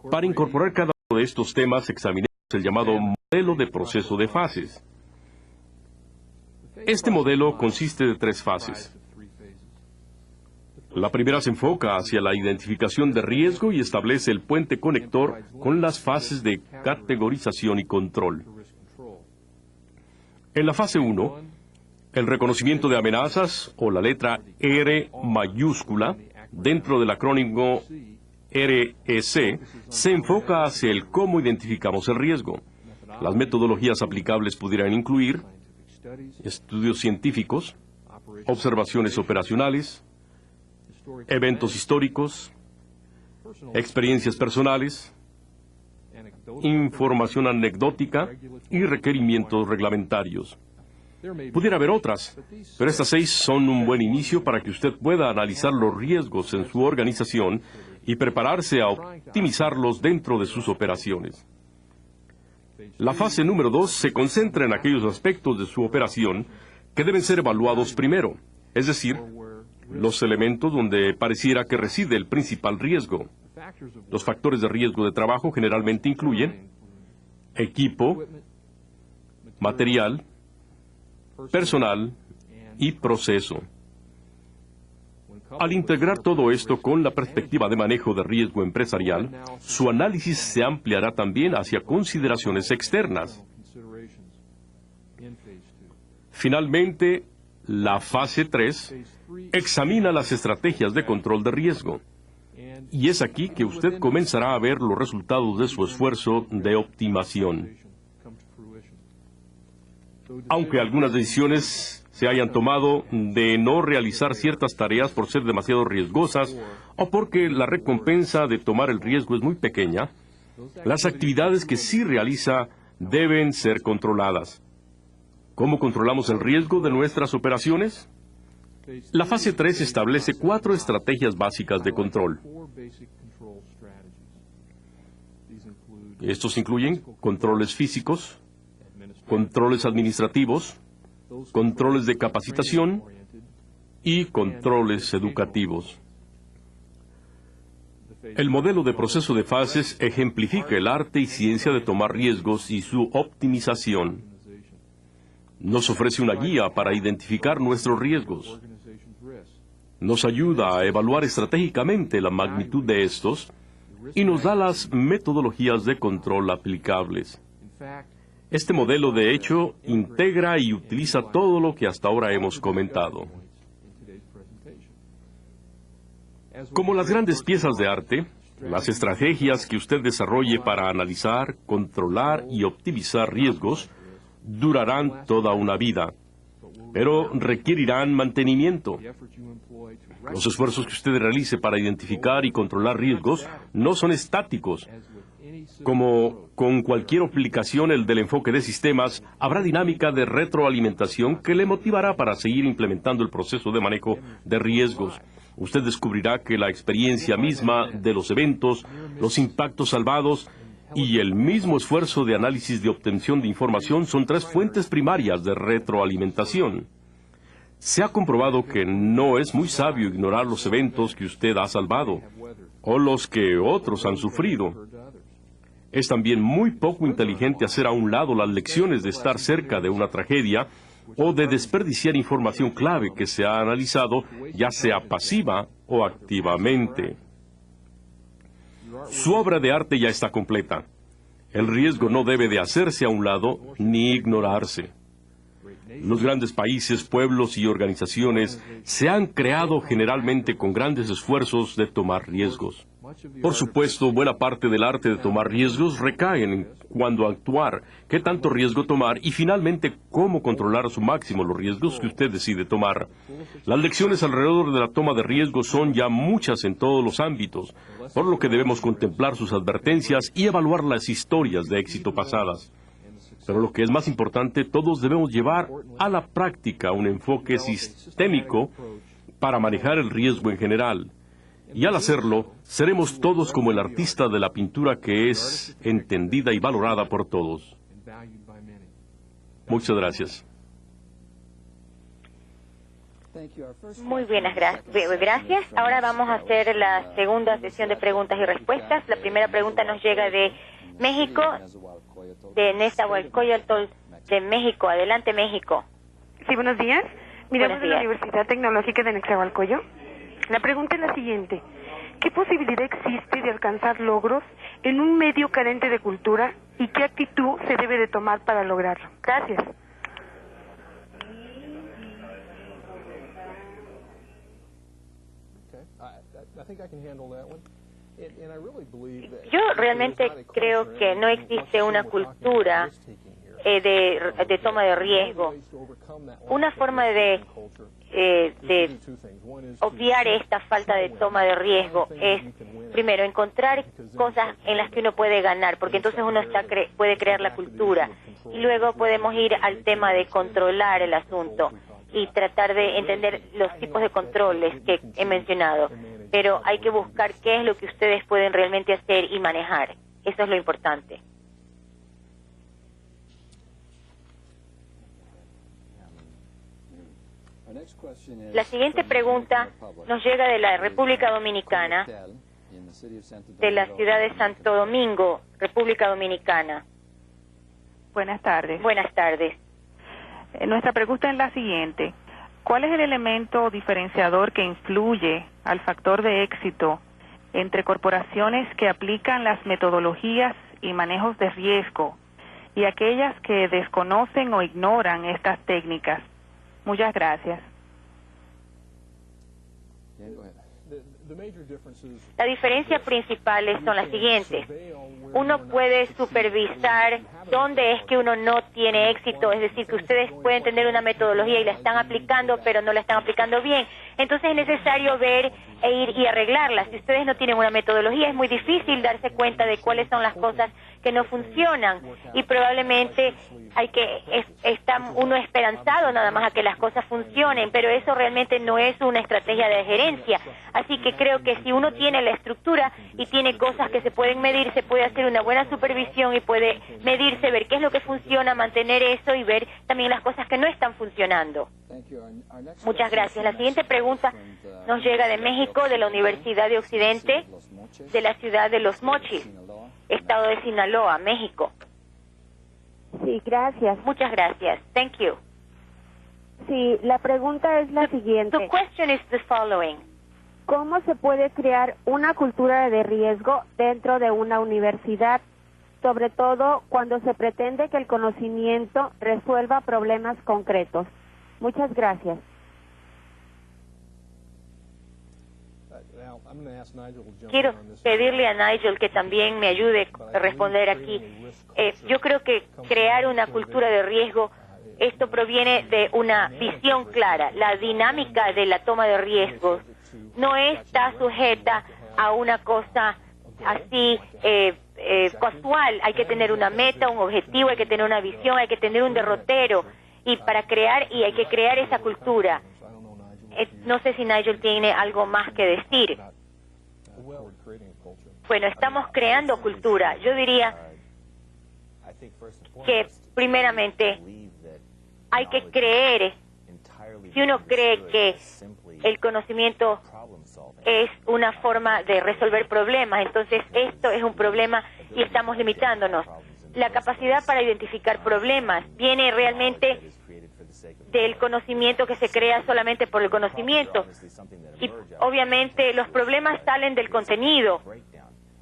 Para incorporar cada uno de estos temas, examinemos el llamado modelo de proceso de fases. Este modelo consiste de 3 fases. La primera se enfoca hacia la identificación de riesgo y establece el puente conector con las fases de categorización y control. En la fase 1, el reconocimiento de amenazas, o la letra R mayúscula, dentro del acrónimo REC, se enfoca hacia el cómo identificamos el riesgo. Las metodologías aplicables pudieran incluir estudios científicos, observaciones operacionales, eventos históricos, experiencias personales, información anecdótica y requerimientos reglamentarios. Pudiera haber otras, pero estas 6 son un buen inicio para que usted pueda analizar los riesgos en su organización y prepararse a optimizarlos dentro de sus operaciones. La fase número 2 se concentra en aquellos aspectos de su operación que deben ser evaluados primero, es decir, los elementos donde pareciera que reside el principal riesgo. Los factores de riesgo de trabajo generalmente incluyen equipo, material, personal y proceso. Al integrar todo esto con la perspectiva de manejo de riesgo empresarial, su análisis se ampliará también hacia consideraciones externas. Finalmente, la fase 3 examina las estrategias de control de riesgo. Y es aquí que usted comenzará a ver los resultados de su esfuerzo de optimización. Aunque algunas decisiones se hayan tomado de no realizar ciertas tareas por ser demasiado riesgosas o porque la recompensa de tomar el riesgo es muy pequeña, las actividades que sí realiza deben ser controladas. ¿Cómo controlamos el riesgo de nuestras operaciones? La fase 3 establece 4 estrategias básicas de control. Estos incluyen controles físicos, controles administrativos, controles de capacitación y controles educativos. El modelo de proceso de fases ejemplifica el arte y ciencia de tomar riesgos y su optimización. Nos ofrece una guía para identificar nuestros riesgos. Nos ayuda a evaluar estratégicamente la magnitud de estos y nos da las metodologías de control aplicables. Este modelo, de hecho, integra y utiliza todo lo que hasta ahora hemos comentado. Como las grandes piezas de arte, las estrategias que usted desarrolle para analizar, controlar y optimizar riesgos durarán toda una vida, pero requerirán mantenimiento. Los esfuerzos que usted realice para identificar y controlar riesgos no son estáticos. Como con cualquier aplicación del enfoque de sistemas, habrá dinámica de retroalimentación que le motivará para seguir implementando el proceso de manejo de riesgos. Usted descubrirá que la experiencia misma de los eventos, los impactos salvados y el mismo esfuerzo de análisis de obtención de información son 3 fuentes primarias de retroalimentación. Se ha comprobado que no es muy sabio ignorar los eventos que usted ha salvado o los que otros han sufrido. Es también muy poco inteligente hacer a un lado las lecciones de estar cerca de una tragedia o de desperdiciar información clave que se ha analizado, ya sea pasiva o activamente. Su obra de arte ya está completa. El riesgo no debe de hacerse a un lado ni ignorarse. Los grandes países, pueblos y organizaciones se han creado generalmente con grandes esfuerzos de tomar riesgos. Por supuesto, buena parte del arte de tomar riesgos recae en cuándo actuar, qué tanto riesgo tomar y finalmente cómo controlar a su máximo los riesgos que usted decide tomar. Las lecciones alrededor de la toma de riesgos son ya muchas en todos los ámbitos, por lo que debemos contemplar sus advertencias y evaluar las historias de éxito pasadas. Pero lo que es más importante, todos debemos llevar a la práctica un enfoque sistémico para manejar el riesgo en general. Y al hacerlo, seremos todos como el artista de la pintura que es entendida y valorada por todos. Muchas gracias. Muy bien, gracias. Ahora vamos a hacer la segunda sesión de preguntas y respuestas. La primera pregunta nos llega de México, de Nezahualcóyotl de México. Adelante, México. Sí, buenos días. Miramos Buenos de la días. Universidad Tecnológica de Nezahualcóyotl. La pregunta es la siguiente. ¿Qué posibilidad existe de alcanzar logros en un medio carente de cultura y qué actitud se debe de tomar para lograrlo? Gracias. Yo realmente creo que no existe una cultura de toma de riesgo. Una forma de obviar esta falta de toma de riesgo es, primero, encontrar cosas en las que uno puede ganar, porque entonces uno puede crear la cultura. Y luego podemos ir al tema de controlar el asunto y tratar de entender los tipos de controles que he mencionado. Pero hay que buscar qué es lo que ustedes pueden realmente hacer y manejar. Eso es lo importante. La siguiente pregunta nos llega de la República Dominicana, de la ciudad de Santo Domingo, República Dominicana. Buenas tardes. Buenas tardes. Nuestra pregunta es la siguiente. ¿Cuál es el elemento diferenciador que influye al factor de éxito entre corporaciones que aplican las metodologías y manejos de riesgo y aquellas que desconocen o ignoran estas técnicas? Muchas gracias. La diferencia principales son las siguientes. Uno puede supervisar dónde es que uno no tiene éxito, es decir, que ustedes pueden tener una metodología y la están aplicando, pero no la están aplicando bien. Entonces es necesario ver e ir y arreglarla. Si ustedes no tienen una metodología, es muy difícil darse cuenta de cuáles son las cosas que no funcionan y probablemente está uno esperanzado nada más a que las cosas funcionen, pero eso realmente no es una estrategia de gerencia. Así que creo que si uno tiene la estructura y tiene cosas que se pueden medir, se puede hacer una buena supervisión y puede medirse, ver qué es lo que funciona, mantener eso y ver también las cosas que no están funcionando. Muchas gracias. La siguiente pregunta nos llega de México, de la Universidad de Occidente, de la ciudad de Los Mochis, estado de Sinaloa, México. Sí, gracias. Muchas gracias. Thank you. Sí, la pregunta es la siguiente. The question is the following. ¿Cómo se puede crear una cultura de riesgo dentro de una universidad? Sobre todo cuando se pretende que el conocimiento resuelva problemas concretos. Muchas gracias. Quiero pedirle a Nigel que también me ayude a responder aquí. Yo creo que crear una cultura de riesgo, esto proviene de una visión clara. La dinámica de la toma de riesgos no está sujeta a una cosa así casual. Hay que tener una meta, un objetivo, hay que tener una visión, hay que tener un derrotero y hay que crear esa cultura. No sé si Nigel tiene algo más que decir. Bueno, estamos creando cultura. Yo diría que primeramente hay que creer. Si uno cree que el conocimiento es una forma de resolver problemas, entonces esto es un problema y estamos limitándonos. La capacidad para identificar problemas viene realmente del conocimiento que se crea solamente por el conocimiento. Y obviamente los problemas salen del contenido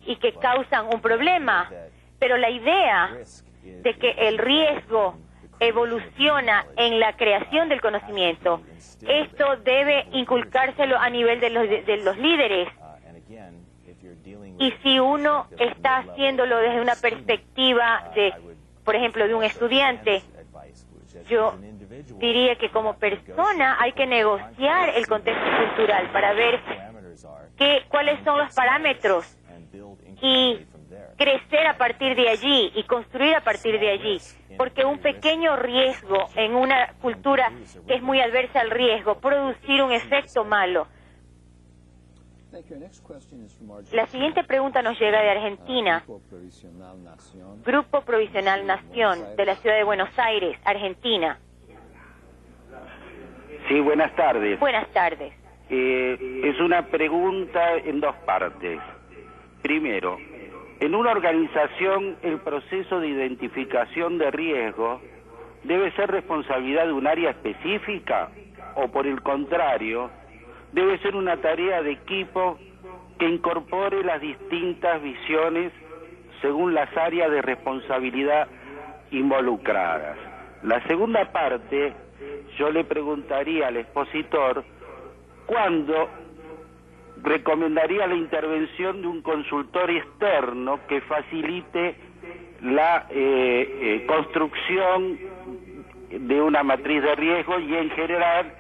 y que causan un problema, pero la idea de que el riesgo evoluciona en la creación del conocimiento, esto debe inculcárselo a nivel de los líderes. Y si uno está haciéndolo desde una perspectiva por ejemplo, de un estudiante, yo diría que como persona hay que negociar el contexto cultural para ver cuáles son los parámetros y crecer a partir de allí y construir a partir de allí. Porque un pequeño riesgo en una cultura que es muy adversa al riesgo puede producir un efecto malo. La siguiente pregunta nos llega de Argentina, Grupo Provisional Nación, de la ciudad de Buenos Aires, Argentina. Sí, buenas tardes. Buenas tardes. Es una pregunta en dos partes. Primero, en una organización el proceso de identificación de riesgo debe ser responsabilidad de un área específica o por el contrario, debe ser una tarea de equipo que incorpore las distintas visiones según las áreas de responsabilidad involucradas. La segunda parte, yo le preguntaría al expositor cuándo recomendaría la intervención de un consultor externo que facilite la construcción de una matriz de riesgo y en general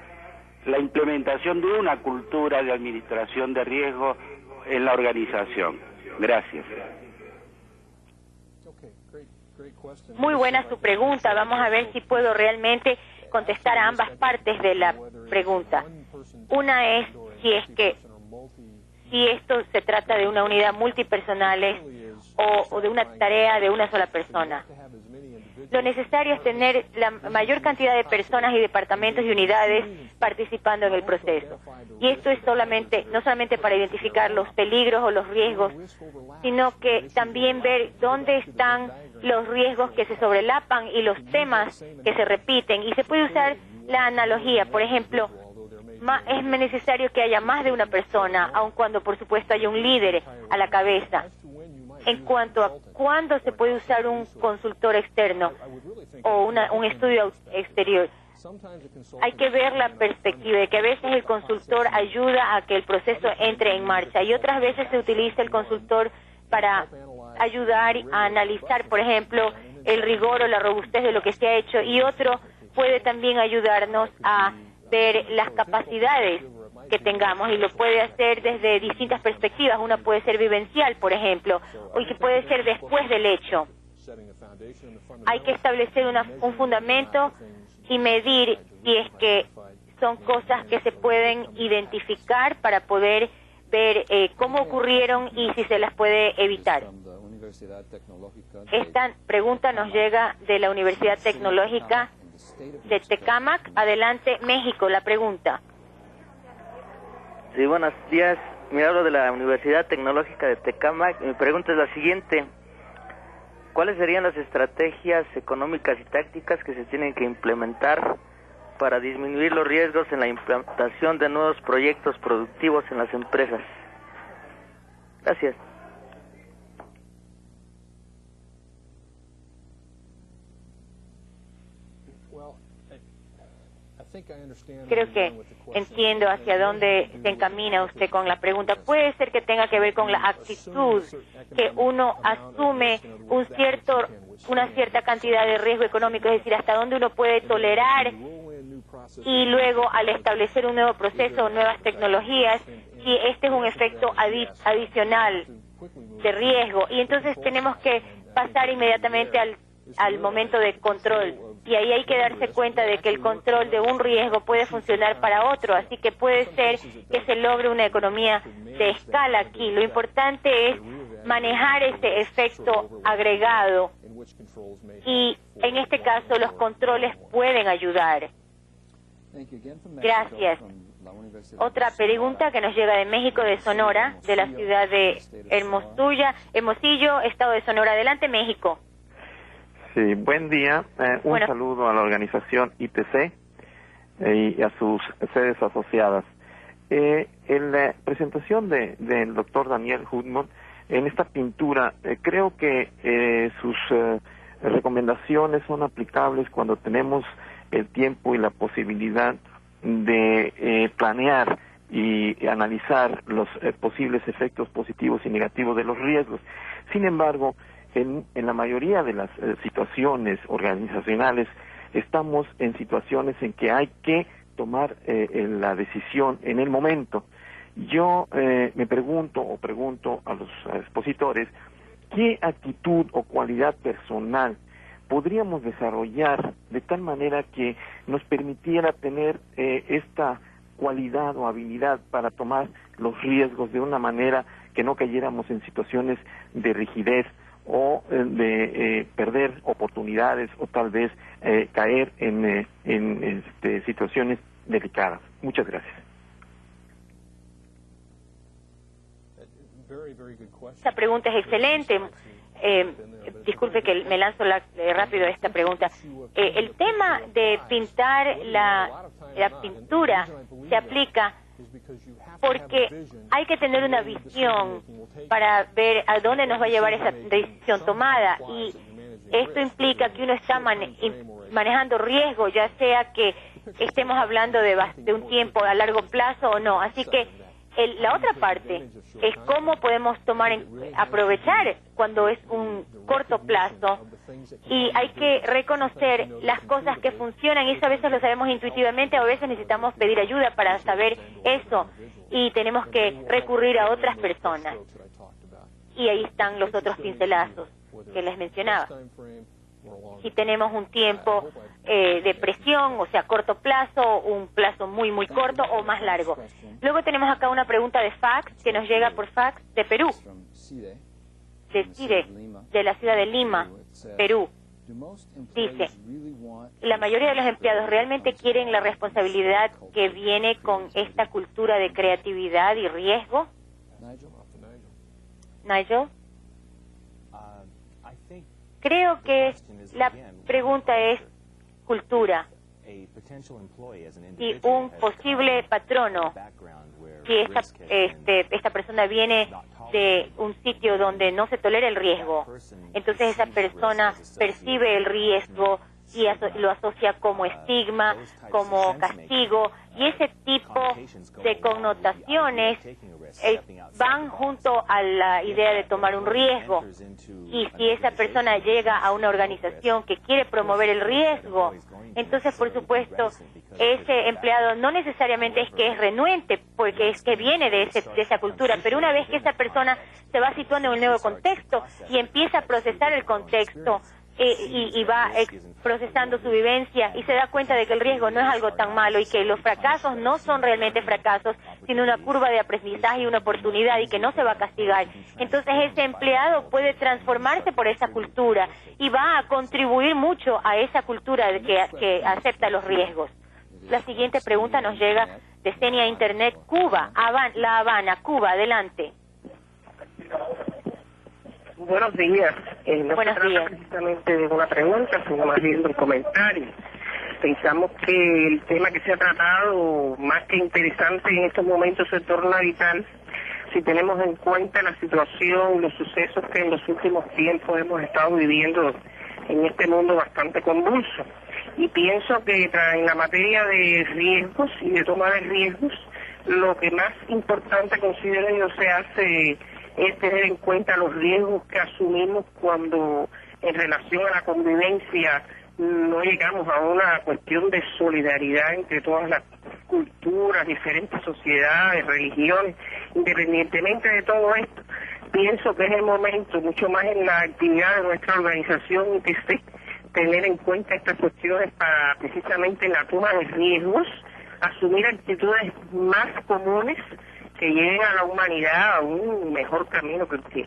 la implementación de una cultura de administración de riesgo en la organización. Gracias. Muy buena su pregunta. Vamos a ver si puedo realmente contestar a ambas partes de la pregunta. Una es si esto se trata de una unidad multipersonales o de una tarea de una sola persona. Lo necesario es tener la mayor cantidad de personas y departamentos y unidades participando en el proceso. Y esto es no solamente para identificar los peligros o los riesgos, sino que también ver dónde están los riesgos que se sobrelapan y los temas que se repiten. Y se puede usar la analogía, por ejemplo, es necesario que haya más de una persona, aun cuando por supuesto haya un líder a la cabeza. En cuanto a cuándo se puede usar un consultor externo o un estudio exterior, hay que ver la perspectiva de que a veces el consultor ayuda a que el proceso entre en marcha y otras veces se utiliza el consultor para ayudar a analizar, por ejemplo, el rigor o la robustez de lo que se ha hecho, y otro puede también ayudarnos a ver las capacidades que tengamos, y lo puede hacer desde distintas perspectivas. Una puede ser vivencial, por ejemplo, o que puede ser después del hecho. Hay que establecer un fundamento y medir si es que son cosas que se pueden identificar para poder ver cómo ocurrieron y si se las puede evitar. Esta pregunta nos llega de la Universidad Tecnológica de Tecámac. Adelante, México, la pregunta. Sí, buenos días. Me hablo de la Universidad Tecnológica de Tecámac. Mi pregunta es la siguiente. ¿Cuáles serían las estrategias económicas y tácticas que se tienen que implementar para disminuir los riesgos en la implantación de nuevos proyectos productivos en las empresas? Gracias. Creo que entiendo hacia dónde se encamina usted con la pregunta. Puede ser que tenga que ver con la actitud, que uno asume una cierta cantidad de riesgo económico, es decir, hasta dónde uno puede tolerar, y luego al establecer un nuevo proceso o nuevas tecnologías, si este es un efecto adicional de riesgo. Y entonces tenemos que pasar inmediatamente al momento de control, y ahí hay que darse cuenta de que el control de un riesgo puede funcionar para otro, así que puede ser que se logre una economía de escala aquí. Lo importante es manejar ese efecto agregado, y en este caso los controles pueden ayudar. Gracias. Otra pregunta que nos llega de México, de Sonora, de la ciudad de Hermosillo, estado de Sonora. Adelante, México. Sí, buen día. Un saludo a la organización ITC y a sus sedes asociadas. En la presentación del doctor Daniel Hutman, en esta pintura, creo que sus recomendaciones son aplicables cuando tenemos el tiempo y la posibilidad de planear y analizar los posibles efectos positivos y negativos de los riesgos. Sin embargo, en la mayoría de las situaciones organizacionales estamos en situaciones en que hay que tomar la decisión en el momento. Yo me pregunto a los expositores, ¿qué actitud o cualidad personal podríamos desarrollar de tal manera que nos permitiera tener esta cualidad o habilidad para tomar los riesgos de una manera que no cayéramos en situaciones de rigidez o de perder oportunidades o tal vez caer en situaciones delicadas. Muchas gracias. Esta pregunta es excelente. Disculpe que me lanzo rápido esta pregunta. El tema de pintar la pintura se aplica porque hay que tener una visión para ver a dónde nos va a llevar esa decisión tomada, y esto implica que uno está manejando riesgo, ya sea que estemos hablando de un tiempo a largo plazo o no. Así que la otra parte es cómo podemos aprovechar cuando es un corto plazo, y hay que reconocer las cosas que funcionan, y eso a veces lo sabemos intuitivamente, a veces necesitamos pedir ayuda para saber eso, y tenemos que recurrir a otras personas. Y ahí están los otros pincelazos que les mencionaba. Si tenemos un tiempo de presión, o sea, corto plazo, un plazo muy, muy corto o más largo. Luego tenemos acá una pregunta de fax que nos llega por fax de Perú, de CIDE, de la ciudad de Lima, Perú. Dice, la mayoría de los empleados realmente quieren la responsabilidad que viene con esta cultura de creatividad y riesgo. Nigel. Creo que la pregunta es cultura, y un posible patrono, si esta persona viene de un sitio donde no se tolera el riesgo, entonces esa persona percibe el riesgo y lo asocia como estigma, como castigo, y ese tipo de connotaciones van junto a la idea de tomar un riesgo. Y si esa persona llega a una organización que quiere promover el riesgo, entonces por supuesto ese empleado no necesariamente es que es renuente, porque es que viene de esa cultura, pero una vez que esa persona se va situando en un nuevo contexto y empieza a procesar el contexto, y va procesando su vivencia y se da cuenta de que el riesgo no es algo tan malo, y que los fracasos no son realmente fracasos, sino una curva de aprendizaje y una oportunidad, y que no se va a castigar. Entonces ese empleado puede transformarse por esa cultura y va a contribuir mucho a esa cultura que acepta los riesgos. La siguiente pregunta nos llega de Senia Internet, Cuba, La Habana, Cuba. Adelante. Buenos días. No Buenos se trata días. precisamente de una pregunta, sino más bien de un comentario. Pensamos que el tema que se ha tratado, más que interesante en estos momentos, se torna vital si tenemos en cuenta la situación, los sucesos que en los últimos tiempos hemos estado viviendo en este mundo bastante convulso. Y pienso que en la materia de riesgos y de toma de riesgos, lo que más importante considero yo se hace es tener en cuenta los riesgos que asumimos cuando en relación a la convivencia no llegamos a una cuestión de solidaridad entre todas las culturas, diferentes sociedades, religiones. Independientemente de todo esto, pienso que es el momento, mucho más en la actividad de nuestra organización ITC, tener en cuenta estas cuestiones para precisamente en la toma de riesgos, asumir actitudes más comunes que lleven a la humanidad a un mejor camino que el que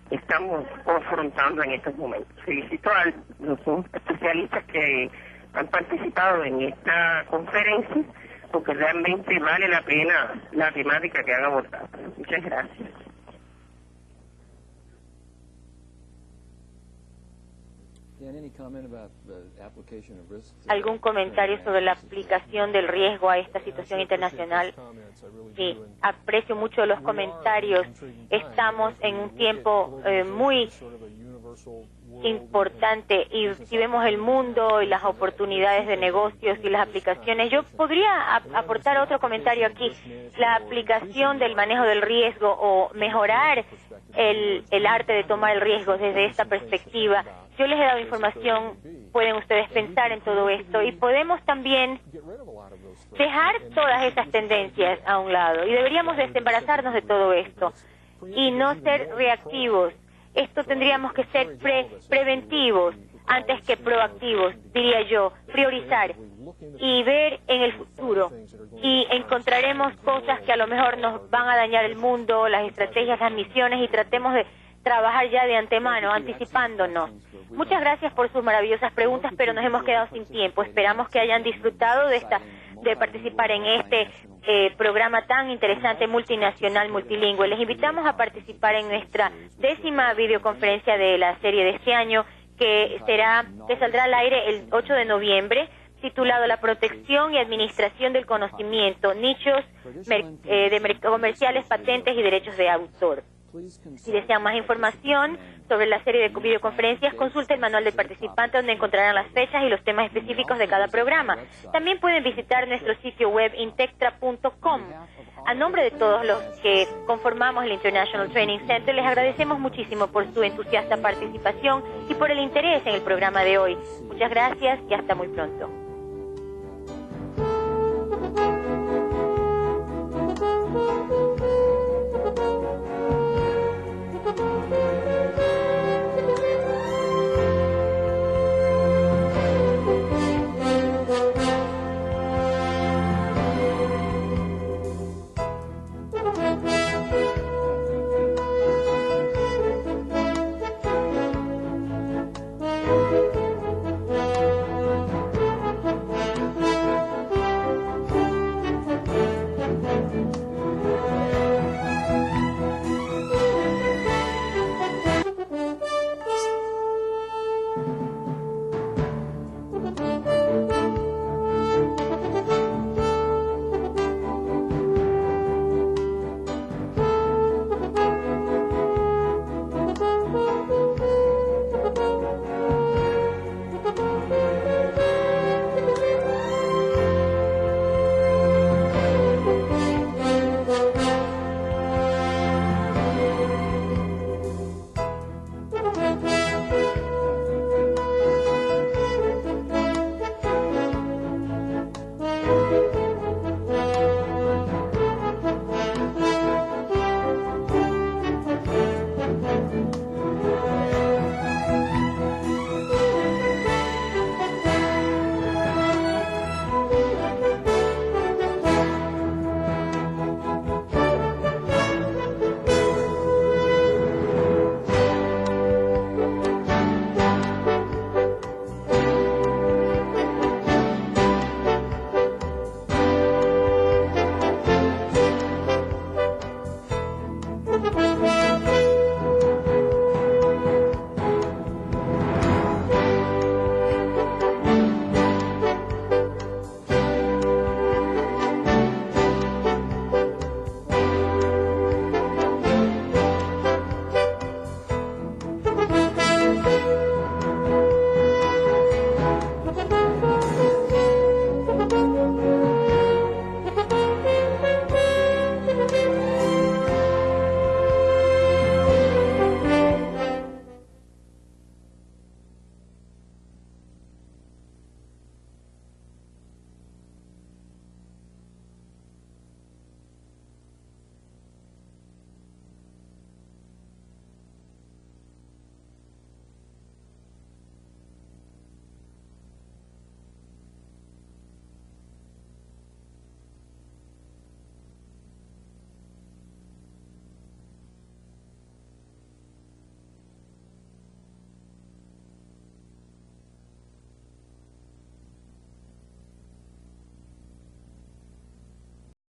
estamos confrontando en estos momentos. Felicito a los especialistas que han participado en esta conferencia, porque realmente vale la pena la temática que han abordado. Muchas gracias. ¿Algún comentario sobre la aplicación del riesgo a esta situación internacional? Sí, aprecio mucho los comentarios. Estamos en un tiempo muy importante, y si vemos el mundo y las oportunidades de negocios y las aplicaciones, yo podría aportar otro comentario aquí. La aplicación del manejo del riesgo, o mejorar el arte de tomar el riesgo desde esta perspectiva. Yo les he dado información, pueden ustedes pensar en todo esto, y podemos también dejar todas esas tendencias a un lado, y deberíamos desembarazarnos de todo esto y no ser reactivos. Esto tendríamos que ser preventivos antes que proactivos, diría yo, priorizar y ver en el futuro, y encontraremos cosas que a lo mejor nos van a dañar el mundo, las estrategias, las misiones, y tratemos de trabajar ya de antemano, anticipándonos. Muchas gracias por sus maravillosas preguntas, pero nos hemos quedado sin tiempo. Esperamos que hayan disfrutado de esta de participar en este programa tan interesante, multinacional, multilingüe. Les invitamos a participar en nuestra 10ª videoconferencia de la serie de este año, que saldrá al aire el 8 de noviembre, titulado La protección y administración del conocimiento, nichos comerciales, patentes y derechos de autor. Si desean más información sobre la serie de videoconferencias, consulte el manual del participante, donde encontrarán las fechas y los temas específicos de cada programa. También pueden visitar nuestro sitio web intectra.com. A nombre de todos los que conformamos el International Training Center, les agradecemos muchísimo por su entusiasta participación y por el interés en el programa de hoy. Muchas gracias y hasta muy pronto.